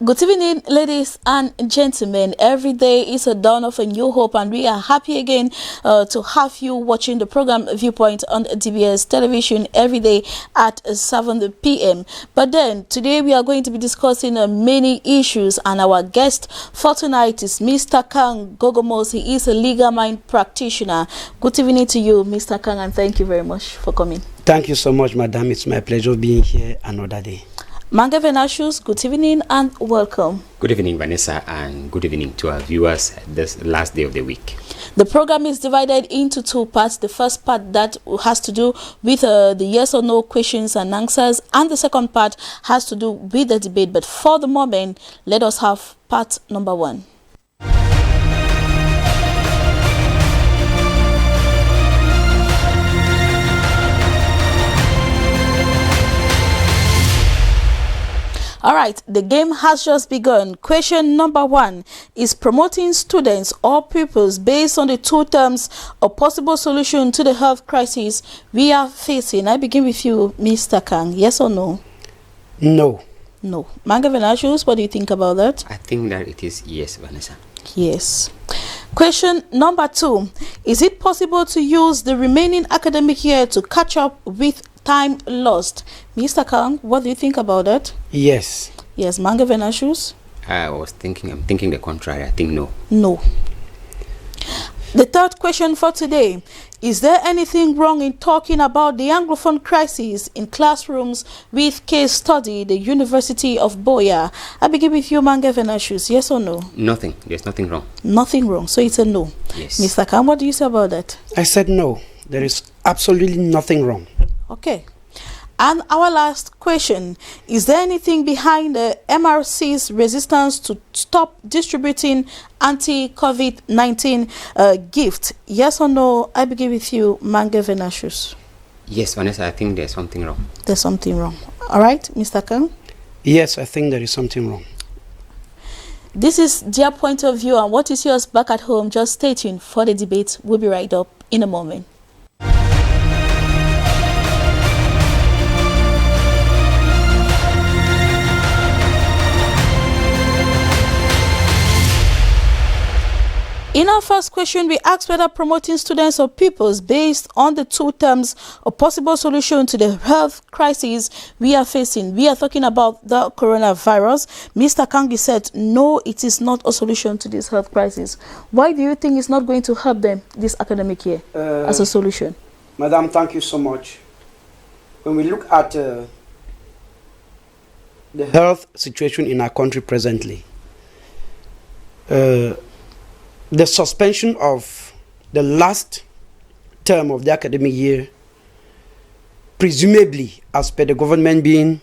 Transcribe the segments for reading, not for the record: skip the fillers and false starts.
Good evening, ladies and gentlemen. Every day is a dawn of a new hope, and we are happy again to have you watching the program Viewpoint on DBS television every day at 7 p.m. But then today we are going to be discussing many issues, and our guest for tonight is Mr. Kang Gogomos. He is a legal mind practitioner. Good evening to you, Mr. Kang, and thank you very much for coming. Thank you so much, madam. It's my pleasure being here another day. Manga Venashus, good evening and welcome. Good evening, Vanessa, and good evening to our viewers this last day of the week. The program is divided into two parts. The first part that has to do with the yes or no questions and answers, and the second part has to do with the debate. But for the moment, let us have part number one. All right, the game has just begun. Question number one is promoting students or pupils based on the two terms of possible solution to the health crisis we are facing. I begin with you, Mr. Kang. Yes or no? No. No. Manga Venashus, what do you think about that? I think that it is yes, Vanessa. Yes. Question number two. Is it possible to use the remaining academic year to catch up with time lost? Mr. Kang, what do you think about that? Yes. Yes, Manga Venashus? I'm thinking the contrary. I think no. No. The third question for today. Is there anything wrong in talking about the Anglophone crisis in classrooms with case study, the University of Boya? I begin with you, Manga Venashus. Yes or no? Nothing. There's nothing wrong. Nothing wrong. So it's a no. Yes. Mr. Kang, what do you say about that? I said no. There is absolutely nothing wrong. Okay. And our last question, is there anything behind the MRC's resistance to stop distributing anti-COVID-19 gifts? Yes or no? I begin with you, Manga Venashus. Yes, Vanessa, I think there's something wrong. There's something wrong. All right, Mr. Kang? Yes, I think there is something wrong. This is their point of view, and what is yours back at home? Just stay tuned for the debate. We'll be right up in a moment. In our first question, we asked whether promoting students or pupils based on the two terms of possible solution to the health crisis we are facing. We are talking about the coronavirus. Mr. Kangi said, no, it is not a solution to this health crisis. Why do you think it's not going to help them this academic year as a solution? Madam, thank you so much. When we look at the health situation in our country presently, the suspension of the last term of the academic year, presumably, as per the government, being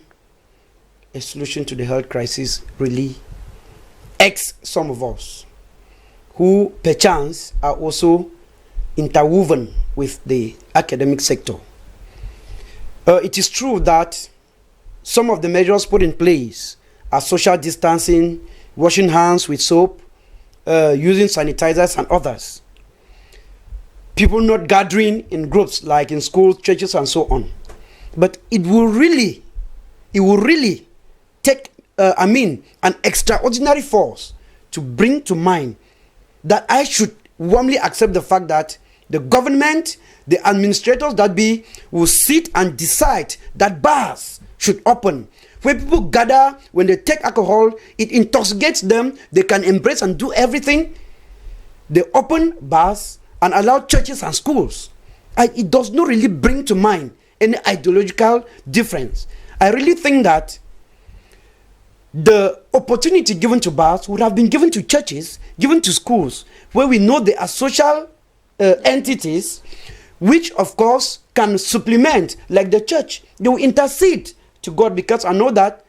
a solution to the health crisis, really irks some of us who, perchance, are also interwoven with the academic sector. It is true that some of the measures put in place are social distancing, washing hands with soap, using sanitizers and others, people not gathering in groups like in schools, churches, and so on. But it will really take an extraordinary force to bring to mind that I should warmly accept the fact that the government, the administrators that be, will sit and decide that bars should open. When people gather, when they take alcohol, it intoxicates them. They can embrace and do everything. They open bars and allow churches and schools. It does not really bring to mind any ideological difference. I really think that the opportunity given to bars would have been given to churches, given to schools, where we know they are social entities, which of course can supplement, like the church. They will intercede to God, because I know that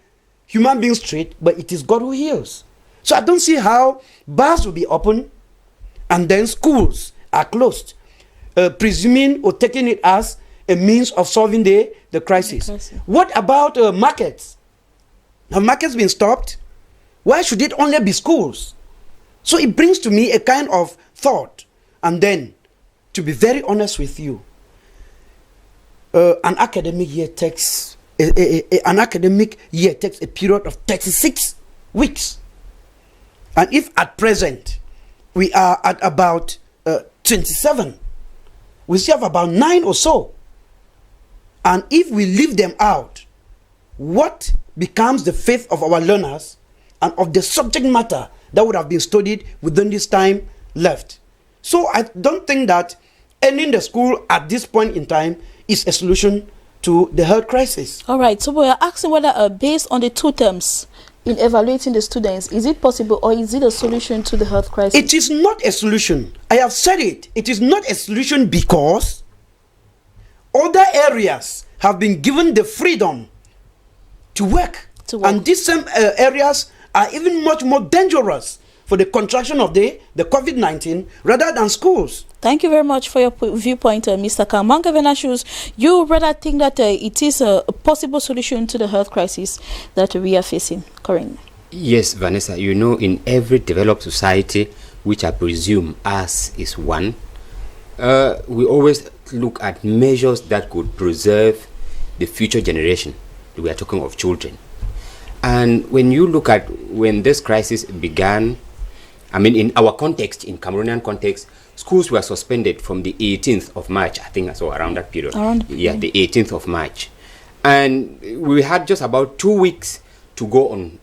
human beings treat, but it is God who heals. So I don't see how bars will be open and then schools are closed, presuming or taking it as a means of solving the crisis. What about markets? Have markets been stopped? Why should it only be schools? So it brings to me a kind of thought. And then, to be very honest with you, an academic year takes a period of 36 weeks. And if at present we are at about 27, we still have about 9 or so. And if we leave them out, what becomes the faith of our learners and of the subject matter that would have been studied within this time left? So I don't think that ending the school at this point in time is a solution to the health crisis. All right, so we are asking whether based on the 2 terms in evaluating the students, is it possible or is it a solution to the health crisis? It is not a solution. I have said it. It is not a solution because other areas have been given the freedom to work. And these same areas are even much more dangerous for the contraction of the COVID-19 rather than schools. Thank you very much for your viewpoint, Mr. Kamanga Venashus. You rather think that it is a possible solution to the health crisis that we are facing currently? Yes, Vanessa, you know, in every developed society, which I presume ours is one, we always look at measures that could preserve the future generation. We are talking of children. And when you look at when this crisis began, I mean, in our context, in Cameroonian context, schools were suspended from the 18th of March, I think, so around that period. The 18th of March. And we had just about 2 weeks to go on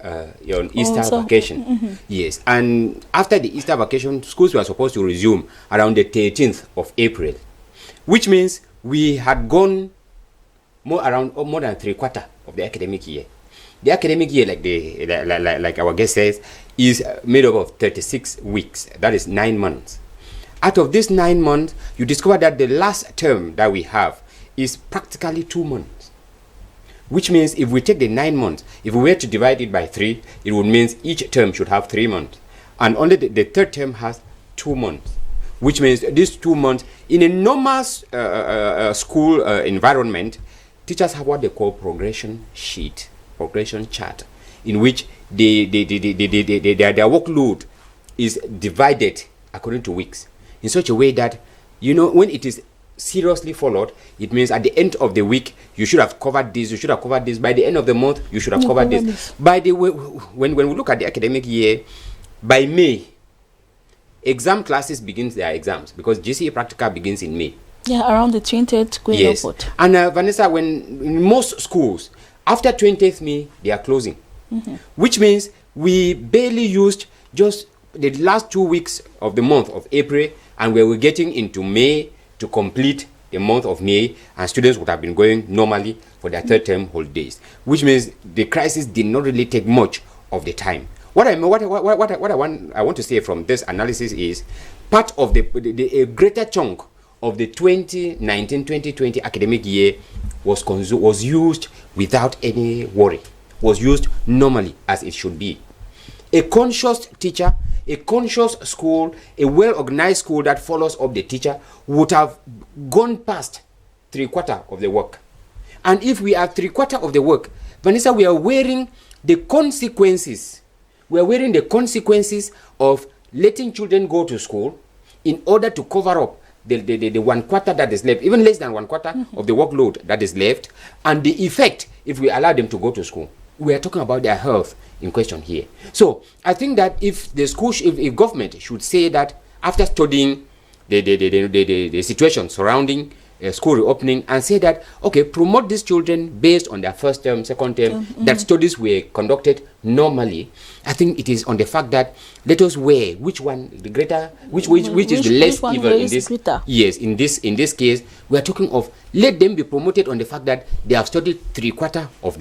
Easter vacation. Yes. And after the Easter vacation, schools were supposed to resume around the 13th of April, which means we had gone more than 3/4 of the academic year. The academic year, like our guest says, is made up of 36 weeks. That is 9 months. Out of this 9 months, you discover that the last term that we have is practically 2 months. Which means if we take the 9 months, if we were to divide it by 3, it would mean each term should have 3 months. And only the third term has 2 months. Which means these 2 months, in a normal school environment, teachers have what they call progression chart, in which their workload is divided according to weeks in such a way that, you know, when it is seriously followed, it means at the end of the week you should have covered this, you should have covered this. By the end of the month you should have covered this. By the way, when we look at the academic year, by May, exam classes begins their exams because GCE practical begins in May. Yeah, around the 20th going upward. And Vanessa, when in most schools, after 20th May, they are closing. Which means we barely used just the last 2 weeks of the month of April, and we were getting into May to complete the month of May, and students would have been going normally for their third term holidays. Which means the crisis did not really take much of the time. What I want to say from this analysis is part of a greater chunk of the 2019-2020 academic year was used without any worry, was used normally as it should be. A conscious teacher, a conscious school, a well-organized school that follows up the teacher would have gone past 3/4 of the work. And if we are 3/4 of the work, Vanessa, we are wearing the consequences. We are wearing the consequences of letting children go to school in order to cover up the 1/4 that is left, even less than 1/4 of the workload that is left, and the effect if we allow them to go to school. We are talking about their health in question here. So I think that if the school, if government should say that after studying the situation surrounding school reopening and say that, okay, promote these children based on their first term, second term, that studies were conducted normally. I think it is on the fact that let us weigh which one the greater, which is the less evil in this. Greater. Yes, in this case, we are talking of let them be promoted on the fact that they have studied 3/4 of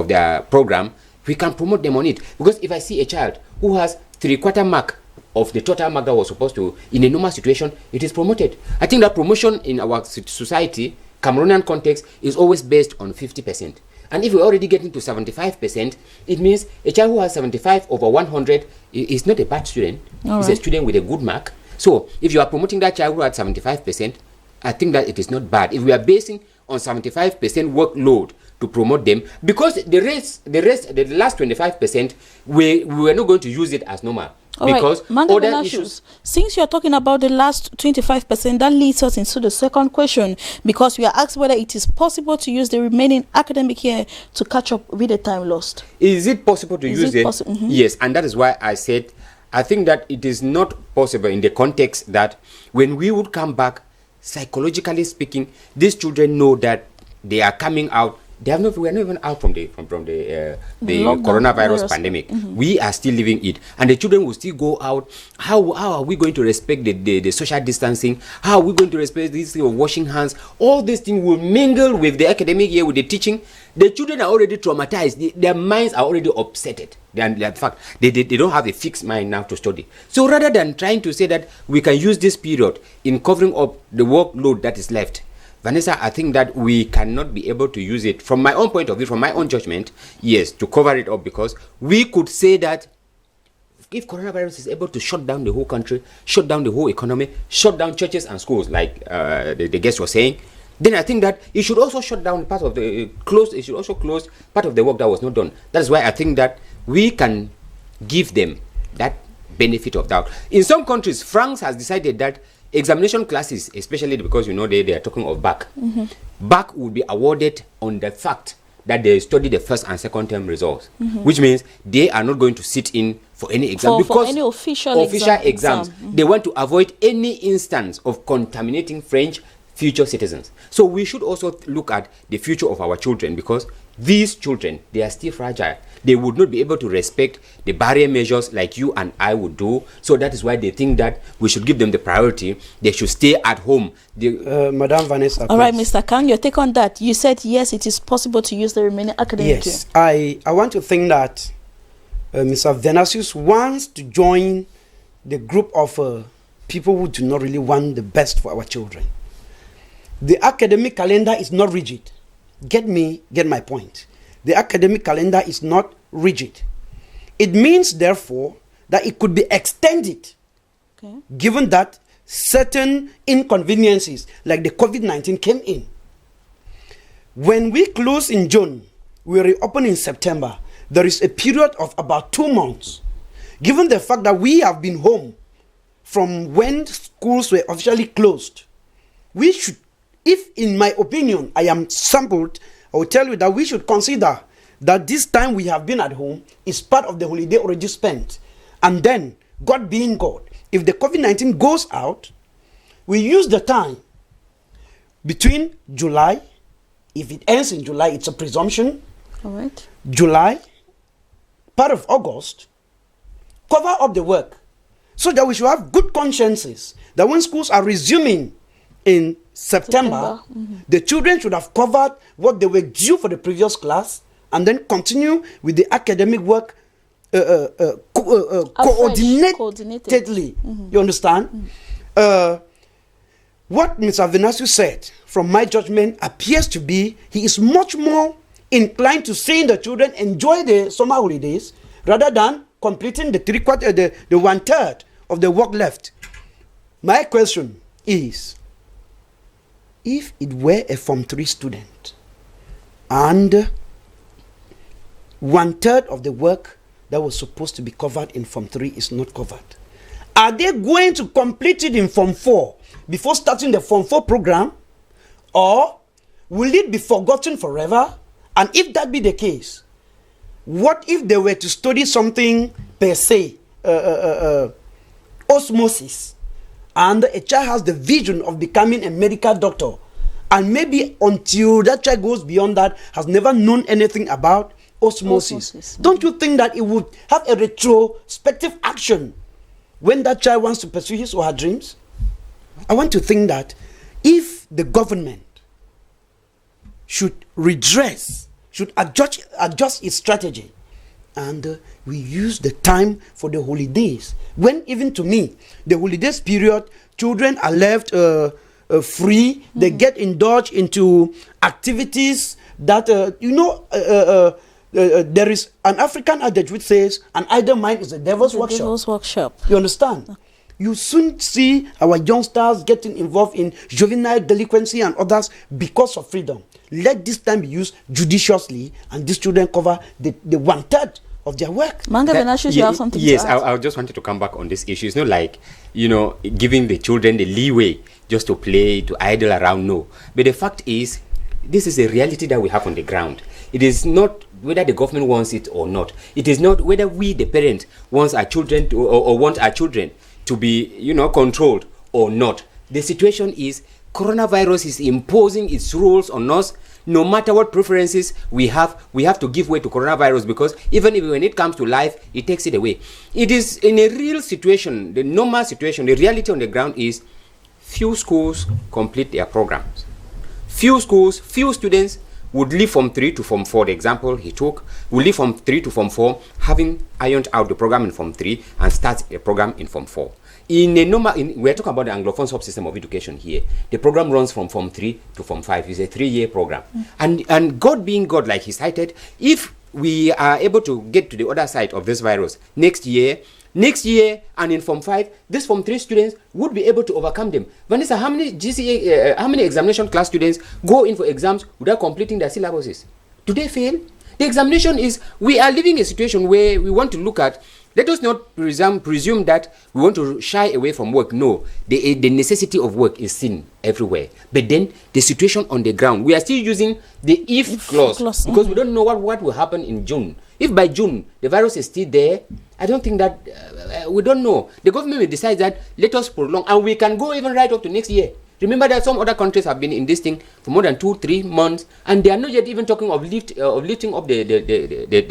their program. We can promote them on it, because if I see a child who has 3/4 mark of the total mark that was supposed to, in a normal situation, it is promoted. I think that promotion in our society, Cameroonian context, is always based on 50%. And if we're already getting to 75%, it means a child who has 75 over 100 is not a bad student. It's a student with a good mark. So if you are promoting that child who had 75%, I think that it is not bad. If we are basing on 75% workload to promote them, because the last 25%, we were not going to use it as normal. All because right, Manga other Venatius, issues. since you're talking about the last 25%, that leads us into the second question, because we are asked whether it is possible to use the remaining academic year to catch up with the time lost. Is it possible to use it? Mm-hmm. Yes, and that is why I said I think that it is not possible in the context that when we would come back, psychologically speaking, these children know that they are coming out. We are not even out from the coronavirus pandemic. Mm-hmm. We are still living it, and the children will still go out. How are we going to respect the social distancing? How are we going to respect this thing of washing hands? All these things will mingle with the academic year, with the teaching. The children are already traumatized. Their minds are already upsetted. In fact, they don't have a fixed mind now to study. So rather than trying to say that we can use this period in covering up the workload that is left, Vanessa, I think that we cannot be able to use it, from my own point of view, from my own judgment, yes, to cover it up, because we could say that if coronavirus is able to shut down the whole country, shut down the whole economy, shut down churches and schools, like the guest was saying, then I think that it should also shut down part of the it should also close part of the work that was not done. That's why I think that we can give them that benefit of doubt. In some countries, France has decided that examination classes, especially because they are talking of back, back will be awarded on the fact that they study the first and second term results, which means they are not going to sit in for any exam, because for any official exams. They want to avoid any instance of contaminating French future citizens. So we should also look at the future of our children, because these children, they are still fragile. They would not be able to respect the barrier measures like you and I would do. So that is why they think that we should give them the priority. They should stay at home. Madam Vanessa, all right, Mr. Kang, your take on that. You said yes, it is possible to use the remaining academic year. Yes, I want to think that Mr. Venasius wants to join the group of people who do not really want the best for our children. The academic calendar is not rigid. Get my point. The academic calendar is not rigid. It means, therefore, that it could be extended, given that certain inconveniences like the COVID-19 came in. When we close in June, we reopen in September, there is a period of about 2 months. Given the fact that we have been home from when schools were officially closed, we should, if in my opinion I am sampled, I will tell you that we should consider that this time we have been at home is part of the holiday already spent. And then, God being God, if the COVID-19 goes out, we use the time between July, if it ends in July, it's a presumption. All right. July, part of August, cover up the work so that we should have good consciences that when schools are resuming in September. The children should have covered what they were due for the previous class, and then continue with the academic work coordinatedly. You understand? What Mr. Venasius said, from my judgment, appears to be he is much more inclined to seeing the children enjoy the summer holidays rather than completing the 1/3 of the work left. My question is, if it were a Form 3 student and 1/3 of the work that was supposed to be covered in Form 3 is not covered, are they going to complete it in Form 4 before starting the Form 4 program, or will it be forgotten forever? And if that be the case, what if they were to study something per se, osmosis, and a child has the vision of becoming a medical doctor, and maybe until that child goes beyond that has never known anything about osmosis. Don't you think that it would have a retrospective action when that child wants to pursue his or her dreams? I want to think that if the government should adjust its strategy, and we use the time for the holidays, when even to me, the holidays period, children are left free, they get indulged into activities that, there is an African adage which says, an idle mind is a devil's workshop. You understand? You soon see our youngsters getting involved in juvenile delinquency and others because of freedom. Let this time be used judiciously, and these children cover the 1/3 of their work. Manga Benashus, you have something yes, to add? I just wanted to come back on this issue. It's not like, giving the children the leeway just to play, to idle around, no. But the fact is, this is a reality that we have on the ground. It is not whether the government wants it or not. It is not whether we, the parents, want our children to, or want our children to be, controlled or not. The situation is coronavirus is imposing its rules on us. No matter what preferences we have to give way to coronavirus, because even if when it comes to life, it takes it away. It is in a real situation, the normal situation, the reality on the ground is few schools complete their programs. Few schools, few students would leave from 3 to Form 4, the example he took, would leave from 3 to Form 4, having ironed out the program in Form 3 and start a program in Form 4. We're talking about the Anglophone subsystem of education here. The program runs from Form 3 to Form 5. It's a 3-year program. And God being God, like he cited, if we are able to get to the other side of this virus next year, and in Form 5, these Form 3 students would be able to overcome them. Vanessa, how many how many examination class students go in for exams without completing their syllabuses? Do they fail? The examination is, we are living a situation where we want to look at, let us not presume that we want to shy away from work. No, the necessity of work is seen everywhere. But then the situation on the ground, we are still using the if clause because we don't know what will happen in June. If by June the virus is still there, I don't think that, we don't know. The government will decide that let us prolong, and we can go even right up to next year. Remember that some other countries have been in this thing for more than 2-3 months, and they are not yet even talking of lifting up the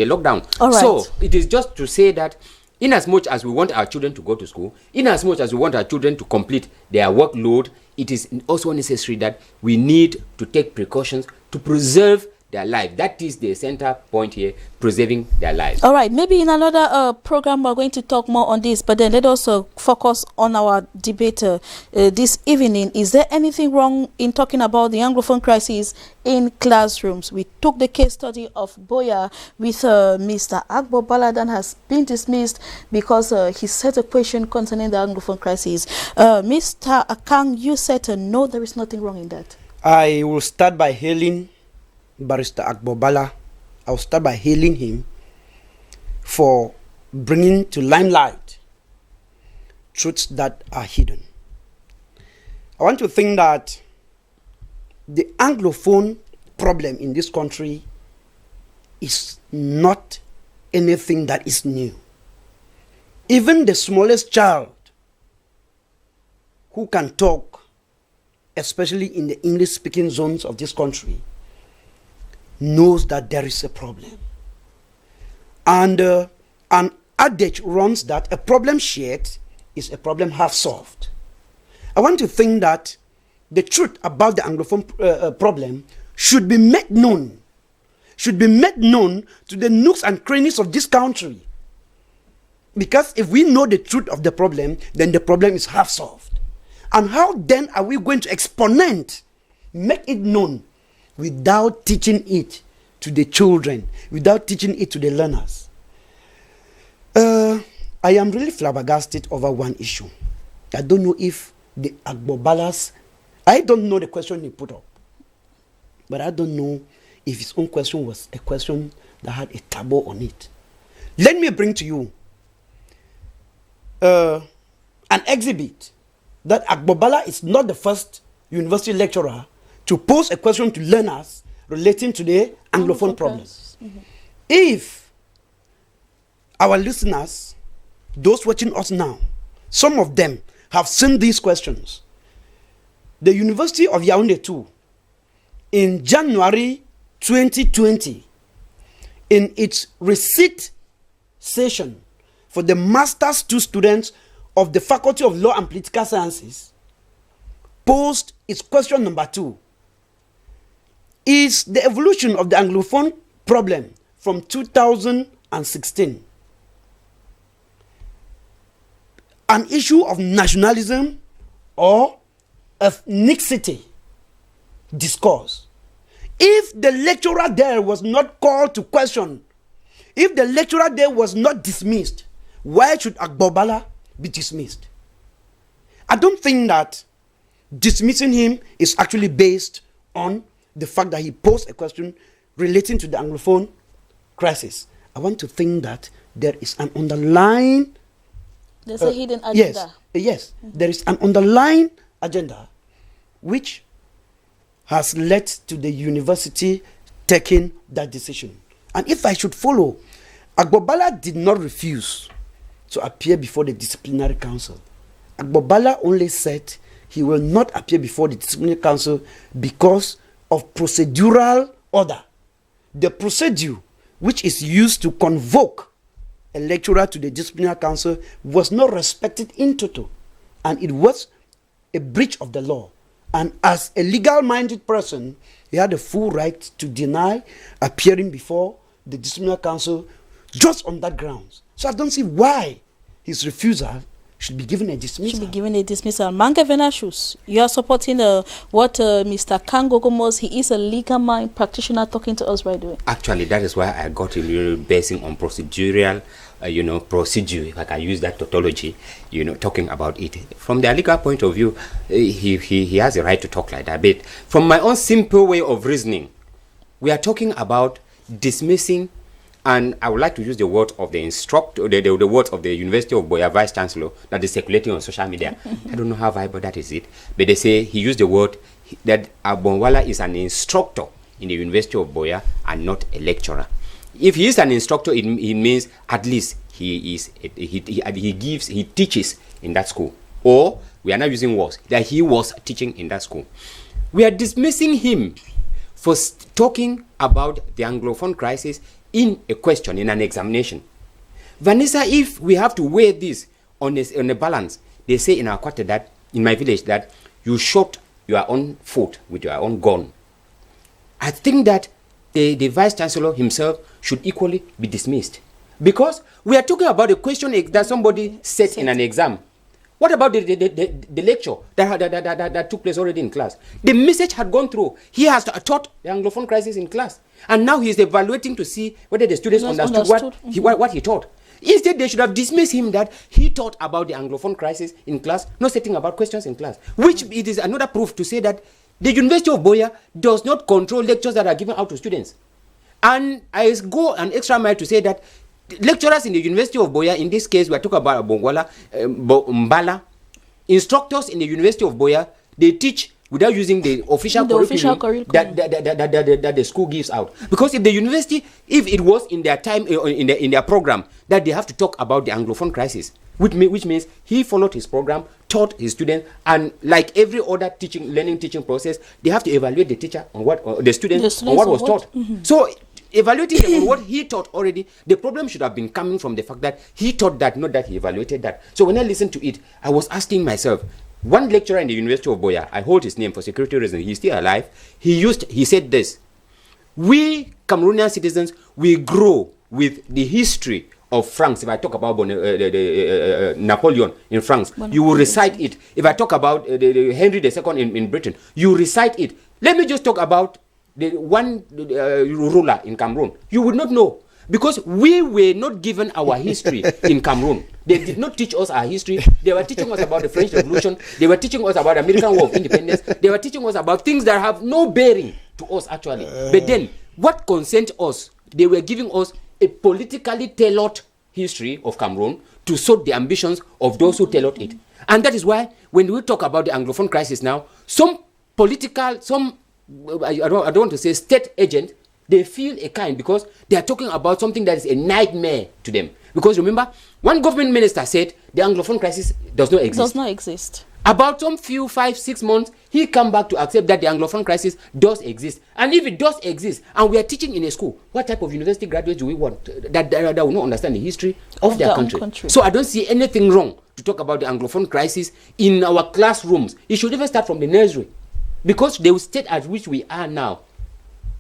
lockdown. All right. So it is just to say that, in as much as we want our children to go to school, in as much as we want our children to complete their workload, it is also necessary that we need to take precautions to preserve their life. That is the center point here, preserving their lives. All right, maybe in another program we're going to talk more on this, but then let us focus on our debate this evening. Is there anything wrong in talking about the Anglophone crisis in classrooms? We took the case study of Boya with Mr. Agbo Baladan has been dismissed because he set a question concerning the Anglophone crisis. Mr. Akang, you said no, there is nothing wrong in that. I will start by hailing Barrister Agbobala. I'll start by hailing him for bringing to limelight truths that are hidden. I want to think that the Anglophone problem in this country is not anything that is new. Even the smallest child who can talk, especially in the English-speaking zones of this country, knows that there is a problem. And an adage runs that a problem shared is a problem half solved. I want to think that the truth about the Anglophone problem should be made known. Should be made known to the nooks and crannies of this country. Because if we know the truth of the problem, then the problem is half solved. And how then are we going to make it known, without teaching it to the children, without teaching it to the learners? I am really flabbergasted over one issue. I don't know if the Agbobalas, I don't know the question he put up, but I don't know if his own question was a question that had a taboo on it. Let me bring to you an exhibit that Agbobala is not the first university lecturer to pose a question to learners relating to the Anglophone problem. Mm-hmm. If our listeners, those watching us now, some of them have seen these questions, the University of Yaoundé too, in January 2020, in its receipt session for the Master's 2 students of the Faculty of Law and Political Sciences, posed its question number 2. Is the evolution of the Anglophone problem from 2016 an issue of nationalism or ethnicity discourse? If the lecturer there was not called to question, if the lecturer there was not dismissed, why should Agbobala be dismissed? I don't think that dismissing him is actually based on the fact that he posed a question relating to the Anglophone crisis. I want to think that there is an underlying. There's a hidden agenda. Yes, there is an underlying agenda which has led to the university taking that decision. And if I should follow, Agbobala did not refuse to appear before the disciplinary council. Agbobala only said he will not appear before the disciplinary council because of procedural order. The procedure which is used to convoke a lecturer to the disciplinary council was not respected in toto, and it was a breach of the law. And as a legal-minded person, he had a full right to deny appearing before the disciplinary council just on that grounds. So I don't see why his refusal should be given a dismissal. Should be given a dismissal. Mange Venashus, you are supporting what Mr. Kangogomos, he is a legal mind practitioner talking to us right away. Actually, that is why I got him really basing on procedural, procedure, if I can use that tautology, talking about it. From the legal point of view, he has a right to talk like that. But from my own simple way of reasoning, we are talking about dismissing. And I would like to use the word of the instructor, the words of the University of Boya Vice Chancellor that is circulating on social media. I don't know how viable that is, but they say he used the word that Abonwala is an instructor in the University of Boya and not a lecturer. If he is an instructor, it means at least he teaches in that school. Or we are not using words that he was teaching in that school. We are dismissing him for talking about the Anglophone crisis in a question, in an examination. Vanessa, if we have to weigh this on a balance, they say in our quarter that, in my village, that you shot your own foot with your own gun. I think that the Vice Chancellor himself should equally be dismissed. Because we are talking about a question that somebody set in an exam. What about the lecture that took place already in class? The message had gone through. He has taught the Anglophone crisis in class. And now he is evaluating to see whether the students understood what he taught. Instead, they should have dismissed him that he taught about the Anglophone crisis in class, not setting about questions in class. Which it is another proof to say that the University of Boya does not control lectures that are given out to students. And I go an extra mile to say that lecturers in the University of Boya, in this case, we are talking about Bongwala, Mbala, instructors in the University of Boya, they teach without using the official curriculum that the school gives out. Because if the university, if it was in their time, in their program, that they have to talk about the Anglophone crisis, which means he followed his program, taught his students, and like every other learning teaching process, they have to evaluate the teacher on what, the students on what was taught. Mm-hmm. So, evaluating them on what he taught already, the problem should have been coming from the fact that he taught that, not that he evaluated that. So when I listened to it, I was asking myself, one lecturer in the University of Boya, I hold his name for security reasons, he's still alive, he said this: we Cameroonian citizens, we grow with the history of France. If I talk about Napoleon in France, you will recite it. If I talk about Henry II in Britain, you recite it. Let me just talk about the one ruler in Cameroon. You would not know, because we were not given our history in Cameroon. They did not teach us our history. They were teaching us about the French Revolution. They were teaching us about the American War of Independence. They were teaching us about things that have no bearing to us actually. But then, what concerned us? They were giving us a politically tailored history of Cameroon to suit the ambitions of those who tailored it. And that is why, when we talk about the Anglophone crisis now, some political, I don't want to say state agent, they feel a kind, because they are talking about something that is a nightmare to them. Because remember, one government minister said the Anglophone crisis does not exist. Does not exist. About some 5-6 months, he come back to accept that the Anglophone crisis does exist. And if it does exist, and we are teaching in a school, what type of university graduates do we want that will not understand the history of their country? So I don't see anything wrong to talk about the Anglophone crisis in our classrooms. It should even start from the nursery. Because the state at which we are now,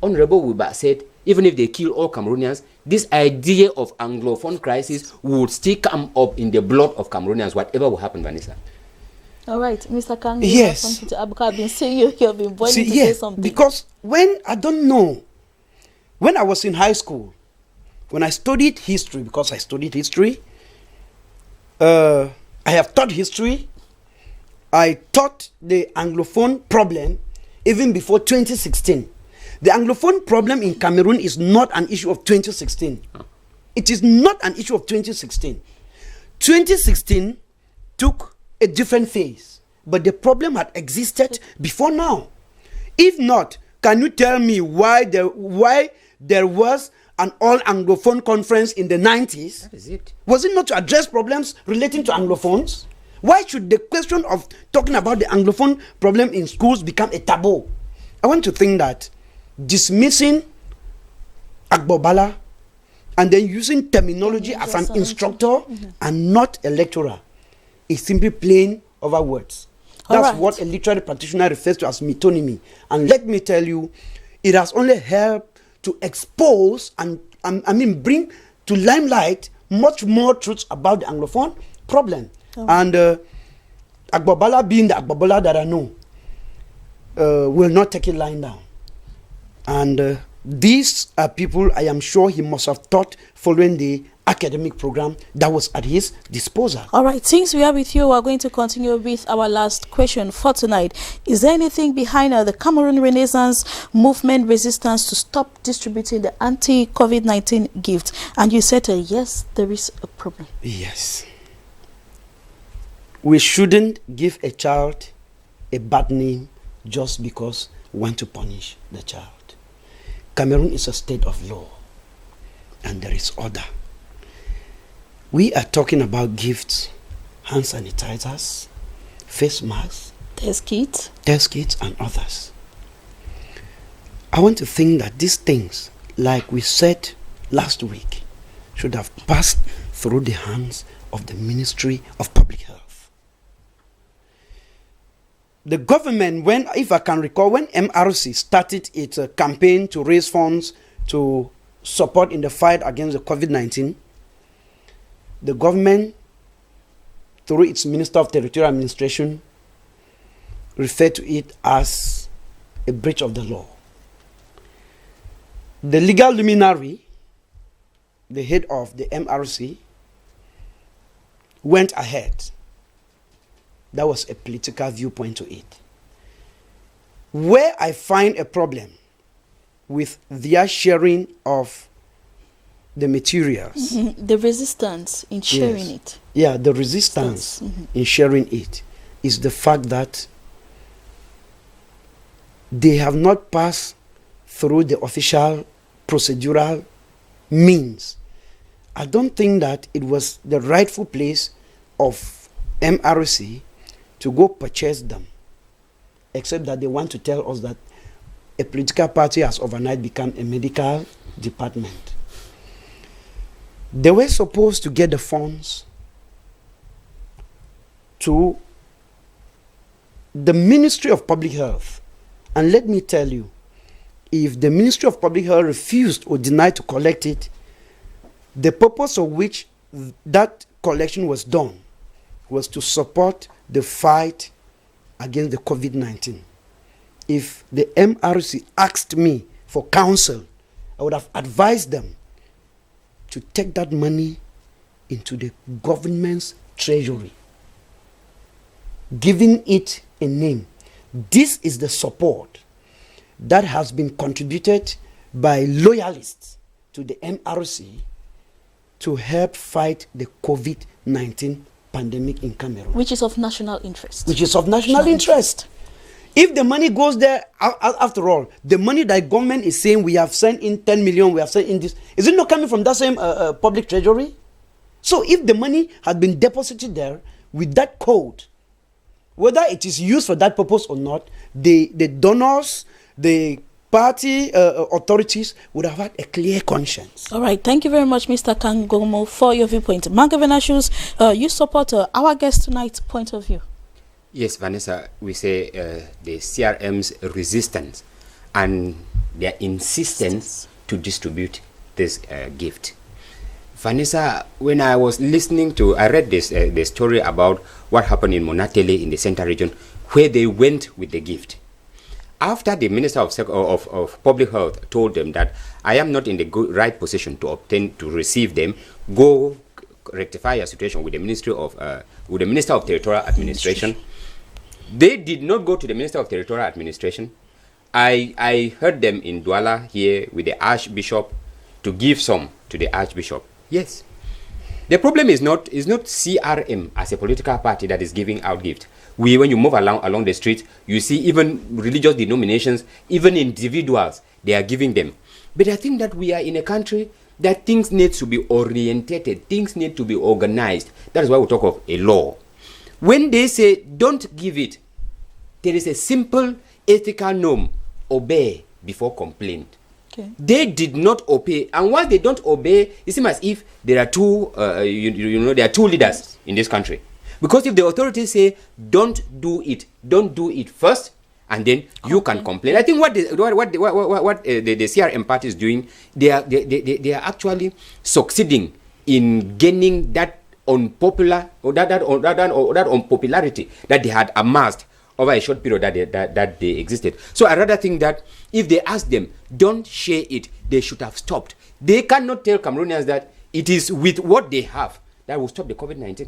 Honorable Wiba said, even if they kill all Cameroonians, this idea of Anglophone crisis would still come up in the blood of Cameroonians, whatever will happen, Vanessa. All right, Mr. Kang, yes. I've been saying you have been wanting to say something. Because when I was in high school, when I studied history, because I studied history, I have taught history. I taught the Anglophone problem even before 2016. The Anglophone problem in Cameroon is not an issue of 2016. It is not an issue of 2016. 2016 took a different phase, but the problem had existed before now. If not, can you tell me why there was an all-Anglophone conference in the 90s? That is it. Was it not to address problems relating to Anglophones? Why should the question of talking about the Anglophone problem in schools become a taboo? I want to think that dismissing Agbobala and then using terminology as an instructor and not a lecturer is simply playing over words. That's what a literary practitioner refers to as metonymy. And let me tell you, it has only helped to expose and bring to limelight much more truths about the Anglophone problem. And Agbobala, being the Agbobala that I know, will not take it lying down. And these are people I am sure he must have taught following the academic program that was at his disposal. All right, since we are with you, we're going to continue with our last question for tonight. Is there anything behind the Cameroon Renaissance movement resistance to stop distributing the anti-COVID-19 gift? And you said, yes, there is a problem. Yes. We shouldn't give a child a bad name just because we want to punish the child. Cameroon is a state of law, and there is order. We are talking about gifts, hand sanitizers, face masks, test kits, and others. I want to think that these things, like we said last week, should have passed through the hands of the Ministry of Public Health. The government, if I can recall, when MRC started its campaign to raise funds to support in the fight against the COVID-19, the government, through its Minister of Territorial Administration, referred to it as a breach of the law. The legal luminary, the head of the MRC, went ahead. That was a political viewpoint to it. Where I find a problem with their sharing of the materials. The resistance in sharing it. Yeah, the resistance in sharing it is the fact that they have not passed through the official procedural means. I don't think that it was the rightful place of MRC to go purchase them, except that they want to tell us that a political party has overnight become a medical department. They were supposed to get the funds to the Ministry of Public Health. And let me tell you, if the Ministry of Public Health refused or denied to collect it, the purpose of which that collection was done was to support the fight against the COVID-19. If the MRC asked me for counsel, I would have advised them to take that money into the government's treasury, giving it a name. This is the support that has been contributed by loyalists to the MRC to help fight the COVID-19 pandemic in Cameroon. Which is of national interest. Which is of national interest. If the money goes there, after all, the money that government is saying we have sent in 10 million, we have sent in this, is it not coming from that same public treasury? So if the money had been deposited there with that code, whether it is used for that purpose or not, the donors, the party authorities would have had a clear conscience. All right. Thank you very much, Mr. Kangomo, for your viewpoint. Mark Venatius, you support our guest tonight's point of view. Yes, Vanessa, we say the CRM's resistance and their insistence to distribute this gift. Vanessa, when I was listening to, I read this the story about what happened in Monatele in the Central region, where they went with the gift. After the Minister of Public Health told them that I am not in the right position to receive them, go rectify your situation with the Minister of Territorial Administration. They did not go to the Minister of Territorial Administration. I heard them in Douala here with the Archbishop to give some to the Archbishop. Yes. The problem is not CRM as a political party that is giving out gift. When you move along the street, you see even religious denominations, even individuals, they are giving them. But I think that we are in a country that things need to be orientated, things need to be organized. That is why we talk of a law. When they say don't give it, there is a simple ethical norm: obey before complaint. Okay. They did not obey, and once they don't obey, it seems as if there are two, there are two leaders in this country. Because if the authorities say don't do it first, and then you can complain. I think what the CRM party is doing, they are actually succeeding in gaining that unpopular or that unpopularity that they had amassed over a short period that they existed. So I rather think that if they ask them, don't share it, they should have stopped. They cannot tell Cameroonians that it is with what they have that will stop the COVID-19.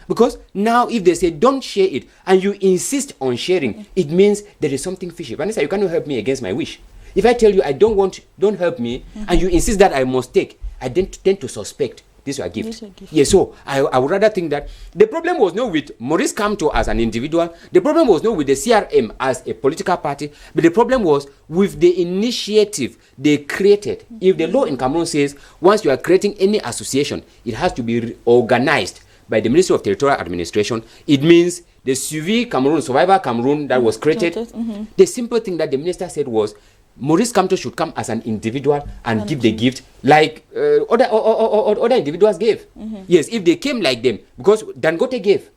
Because now if they say don't share it and you insist on sharing, it means there is something fishy. Vanessa, you cannot help me against my wish. If I tell you I don't help me, and you insist that I must take, I then tend to suspect this is a gift. Yes, so I would rather think that the problem was not with Maurice Kamto as an individual, the problem was not with the CRM as a political party, but the problem was with the initiative they created. If the law in Cameroon says once you are creating any association, it has to be organized by the Ministry of Territorial Administration, it means the Suivi Cameroon, Survivor Cameroon that was created, the simple thing that the minister said was Maurice Kamto should come as an individual and give the gift like other individuals gave. Yes, if they came like them, because Dangote gave.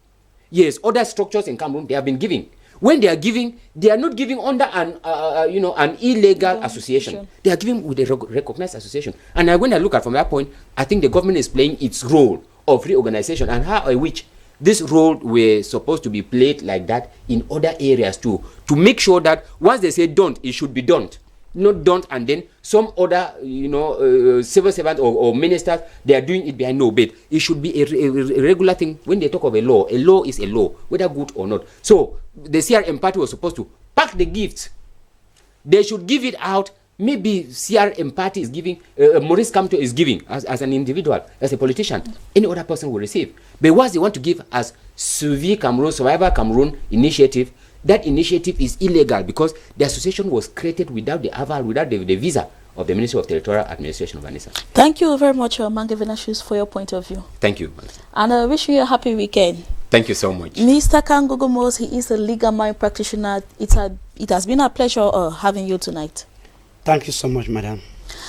Yes, other structures in Cameroon, they have been giving. When they are giving, they are not giving under an illegal association. They are giving with a recognized association. And when I look at from that point, I think the government is playing its role of reorganization, and how I wish this role were supposed to be played like that in other areas too, to make sure that once they say don't, it should be done. Not don't and then some other civil servants or ministers, they are doing it behind no bed. It should be a regular thing. When they talk of a law is a law, whether good or not. So the CRM party was supposed to pack the gifts. They should give it out. Maybe CRM party is giving, Maurice Kamto is giving as an individual, as a politician. Any other person will receive. But once they want to give as Suivi Cameroon, Survivor Cameroon initiative, that initiative is illegal because the association was created without the aval, without the visa of the Ministry of Territorial Administration, Vanessa. Thank you very much, Mange Venashus, for your point of view. Thank you, Vanessa. And I wish you a happy weekend. Thank you so much. Mr. Kangogomos, he is a legal mind practitioner. It has been a pleasure having you tonight. Thank you so much, madam.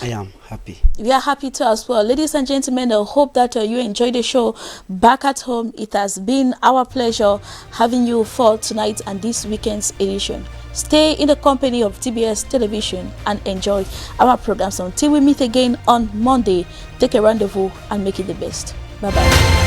I am happy. We are happy too as well. Ladies and gentlemen, I hope that you enjoyed the show back at home. It has been our pleasure having you for tonight and this weekend's edition. Stay in the company of DBS Television and enjoy our programs until we meet again on Monday. Take a rendezvous and make it the best. Bye-bye.